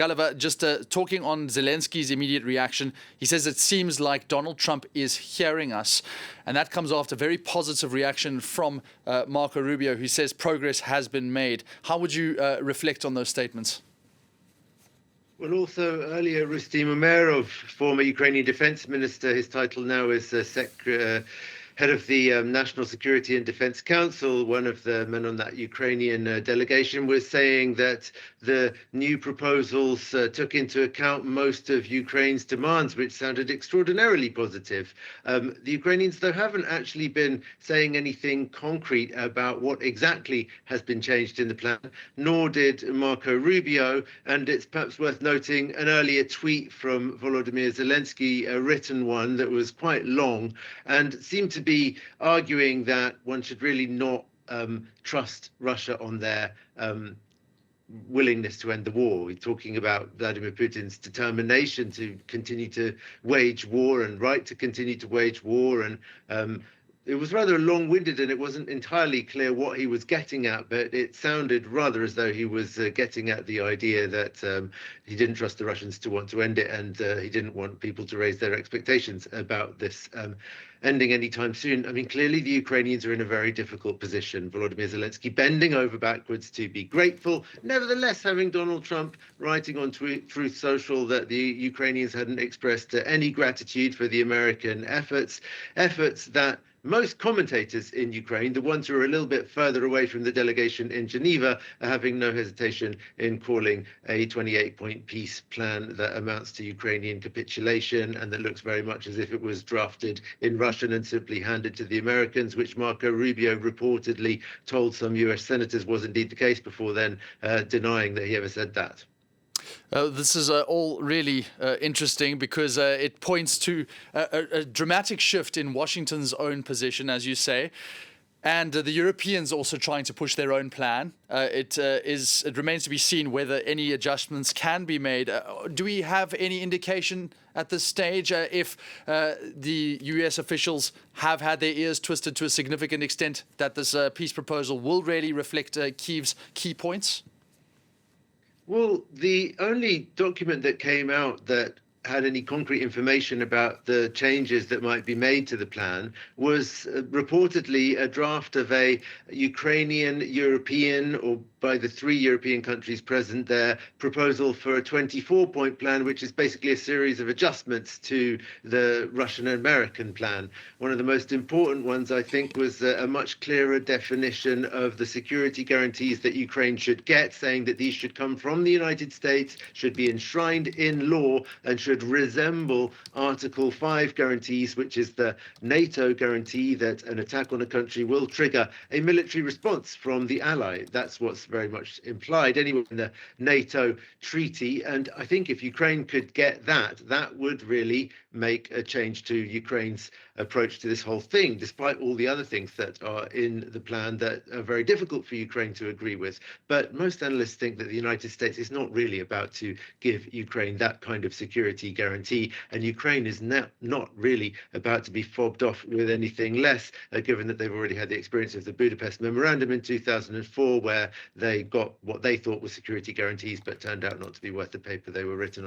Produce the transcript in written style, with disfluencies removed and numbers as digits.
Gulliver, just talking on Zelensky's immediate reaction, he says it seems like Donald Trump is hearing us. And that comes after a very positive reaction from Marco Rubio, who says progress has been made. How would you reflect on those statements? Well, also earlier, Rustem Umerov, former Ukrainian defense minister, his title now is head of the National Security and Defense Council, one of the men on that Ukrainian delegation, was saying that the new proposals took into account most of Ukraine's demands, which sounded extraordinarily positive. The Ukrainians, though, haven't actually been saying anything concrete about what exactly has been changed in the plan, nor did Marco Rubio. And it's perhaps worth noting an earlier tweet from Volodymyr Zelensky, a written one that was quite long and seemed to be arguing that one should really not trust Russia on their willingness to end the war. He's talking about Vladimir Putin's determination to continue to wage war and right to continue to wage war. And it was rather long-winded, and it wasn't entirely clear what he was getting at, but it sounded rather as though he was getting at the idea that he didn't trust the Russians to want to end it, and he didn't want people to raise their expectations about this ending anytime soon. I mean, clearly the Ukrainians are in a very difficult position. Volodymyr Zelensky bending over backwards to be grateful. Nevertheless, having Donald Trump writing on Truth Social that the Ukrainians hadn't expressed any gratitude for the American efforts that most commentators in Ukraine, the ones who are a little bit further away from the delegation in Geneva, are having no hesitation in calling a 28-point peace plan that amounts to Ukrainian capitulation and that looks very much as if it was drafted in Russian and simply handed to the Americans, which Marco Rubio reportedly told some US senators was indeed the case before then, denying that he ever said that. This is all really interesting because it points to a dramatic shift in Washington's own position, as you say, and the Europeans also trying to push their own plan. It remains to be seen whether any adjustments can be made. Do we have any indication at this stage if the US officials have had their ears twisted to a significant extent that this peace proposal will really reflect Kyiv's key points? Well, the only document that came out that had any concrete information about the changes that might be made to the plan was reportedly a draft of a Ukrainian, European, or by the three European countries present there, proposal for a 24-point plan, which is basically a series of adjustments to the Russian and American plan. One of the most important ones, I think, was a much clearer definition of the security guarantees that Ukraine should get, saying that these should come from the United States, should be enshrined in law, and should resemble Article 5 guarantees, which is the NATO guarantee that an attack on a country will trigger a military response from the ally. That's what's very much implied anyway in the NATO treaty. And I think if Ukraine could get that, that would really make a change to Ukraine's approach to this whole thing, despite all the other things that are in the plan that are very difficult for Ukraine to agree with. But most analysts think that the United States is not really about to give Ukraine that kind of security guarantee, and Ukraine is not really about to be fobbed off with anything less, given that they've already had the experience of the Budapest Memorandum in 2004, where they got what they thought were security guarantees, but turned out not to be worth the paper they were written on.